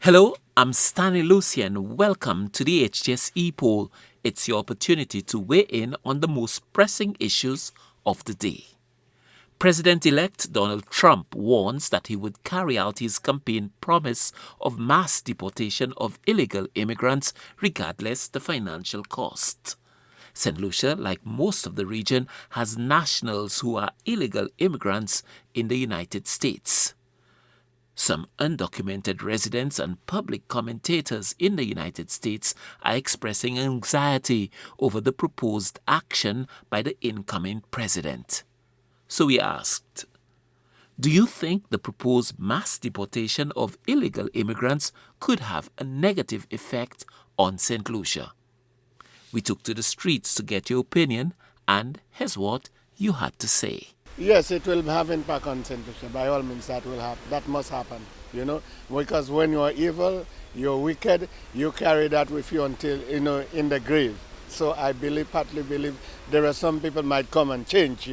Hello, I'm Stanley Lucian. Welcome to the HTS Epoll. It's your opportunity to weigh in on the most pressing issues of the day. President-elect Donald Trump warns that he would carry out his campaign promise of mass deportation of illegal immigrants regardless the financial cost. St. Lucia, like most of the region, has nationals who are illegal immigrants in the United States. Some undocumented residents and public commentators in the United States are expressing anxiety over the proposed action by the incoming president. So we asked, do you think the proposed mass deportation of illegal immigrants could have a negative effect on St. Lucia? We took to the streets to get your opinion, and here's what you had to say. Yes, it will have impact on St. Lucia. By all means, that must happen, because when you're evil, you're wicked, you carry that with you until, in the grave. So I partly believe there are some people might come and change,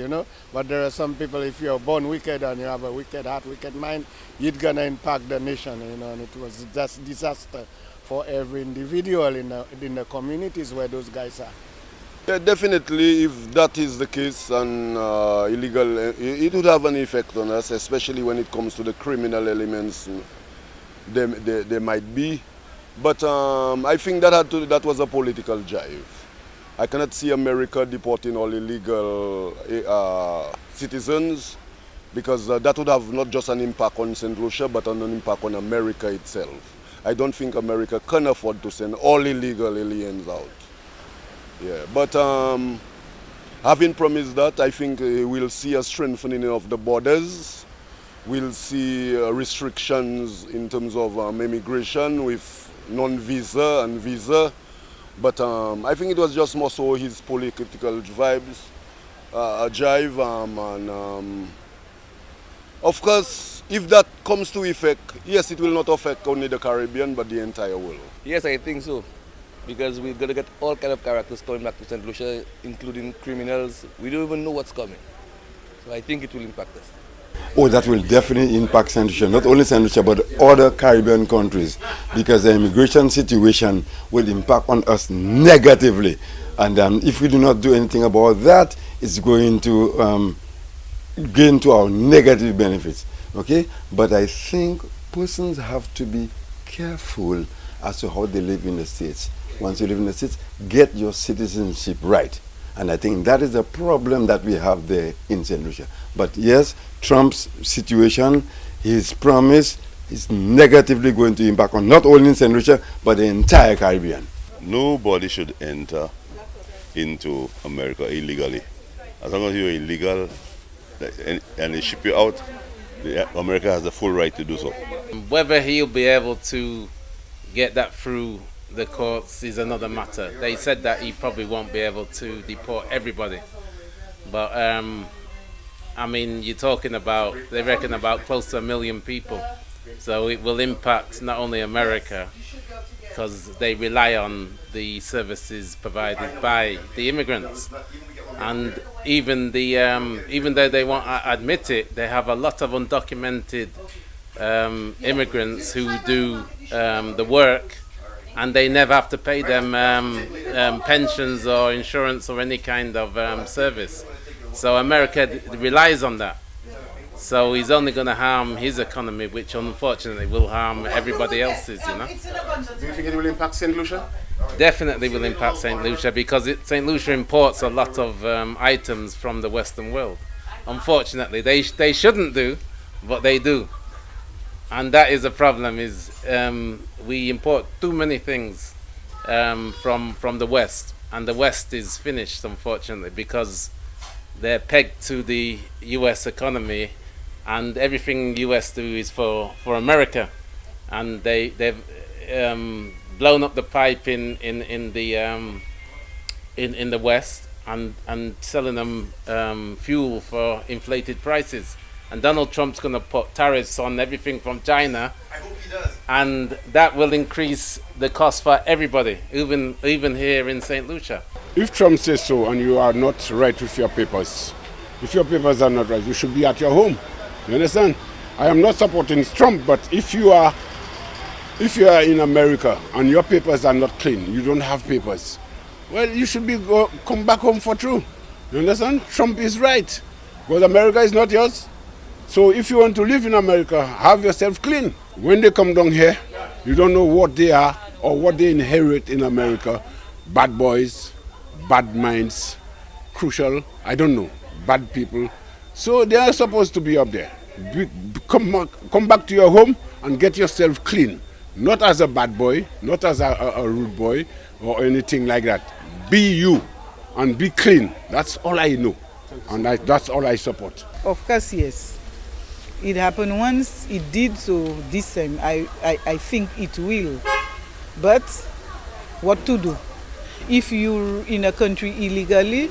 but there are some people, if you're born wicked and you have a wicked heart, wicked mind, it's gonna impact the nation, and it was just disaster for every individual in the communities where those guys are. Yeah, definitely, if that is the case and illegal, it would have an effect on us, especially when it comes to the criminal elements there might be. But I think that was a political jive. I cannot see America deporting all illegal citizens, because that would have not just an impact on St. Lucia, but an impact on America itself. I don't think America can afford to send all illegal aliens out. Yeah, but having promised that, I think we'll see a strengthening of the borders. We'll see restrictions in terms of immigration with non-visa and visa. But I think it was just more so his political vibes, jive. Of course, if that comes to effect, yes, it will not affect only the Caribbean, but the entire world. Yes, I think so. Because we're going to get all kind of characters coming back to St. Lucia, including criminals. We don't even know what's coming. So I think it will impact us. Oh, that will definitely impact St. Lucia, not only St. Lucia, but other Caribbean countries, because the immigration situation will impact on us negatively. And if we do not do anything about that, it's going to gain to our negative benefits. Okay? But I think persons have to be careful as to how they live in the States. Once you live in the States, get your citizenship right. And I think that is the problem that we have there in St. Lucia. But yes, Trump's situation, his promise, is negatively going to impact on not only St. Lucia, but the entire Caribbean. Nobody should enter into America illegally. As long as you're illegal and they ship you out, America has the full right to do so. Whether he'll be able to get that through the courts is another matter. They said that he probably won't be able to deport everybody. But, I mean, you're talking about, they reckon about close to 1 million people. So it will impact not only America, because they rely on the services provided by the immigrants. And even though they won't admit it, they have a lot of undocumented immigrants who do the work, and they never have to pay them pensions or insurance or any kind of service. So America relies on that. So he's only going to harm his economy, which unfortunately will harm everybody else's, Do you think it will impact St. Lucia? Definitely will impact St. Lucia, because St. Lucia imports a lot of items from the Western world. Unfortunately, they shouldn't do, but they do. And that is a problem, is we import too many things from the West, and the West is finished, unfortunately, because they're pegged to the US economy, and everything US do is for America, and they've blown up the pipe in the West and selling them fuel for inflated prices. And Donald Trump's going to put tariffs on everything from China. I hope he does. And that will increase the cost for everybody, even here in St. Lucia. If Trump says so and you are not right with your papers, if your papers are not right, you should be at your home. You understand? I am not supporting Trump, but if you are If you are in America and your papers are not clean, you don't have papers, well, you should come back home for true. You understand? Trump is right, because America is not yours. So if you want to live in America, have yourself clean. When they come down here, you don't know what they are or what they inherit in America. Bad boys, bad minds, crucial, I don't know, bad people. So they are supposed to be up there. Come back to your home and get yourself clean. Not as a bad boy, not as a rude boy or anything like that. Be you and be clean. That's all I know. And that's all I support. Of course, yes. It happened once, it did, so this time I think it will. But what to do? If you're in a country illegally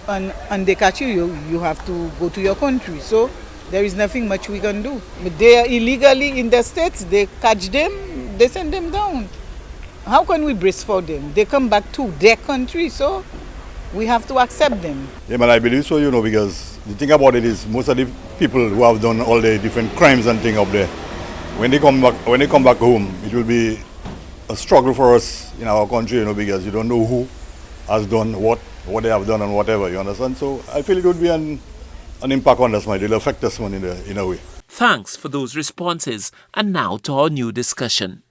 and they catch you, you have to go to your country. So there is nothing much we can do. But they are illegally in the States, they catch them, they send them down. How can we brace for them? They come back to their country, so we have to accept them. Yeah, but I believe so, because the thing about it is most of the people who have done all the different crimes and things up there, when they come back home, it will be a struggle for us in our country, because you don't know who has done what they have done and whatever, you understand? So I feel it would be an impact on us, it will affect us in a way. Thanks for those responses. And now to our new discussion.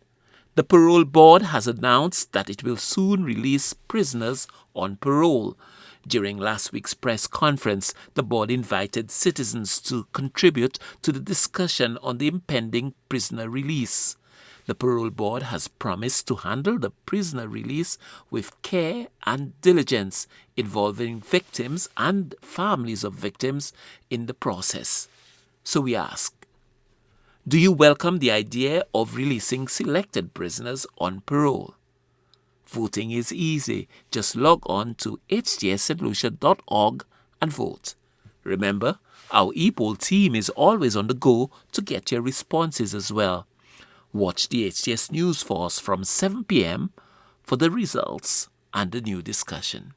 The Parole Board has announced that it will soon release prisoners on parole. During last week's press conference, the board invited citizens to contribute to the discussion on the impending prisoner release. The Parole Board has promised to handle the prisoner release with care and diligence, involving victims and families of victims in the process. So we ask, do you welcome the idea of releasing selected prisoners on parole? Voting is easy. Just log on to htsstlucia.org and vote. Remember, our Epoll team is always on the go to get your responses as well. Watch the HTS News Force from 7 p.m. for the results and the new discussion.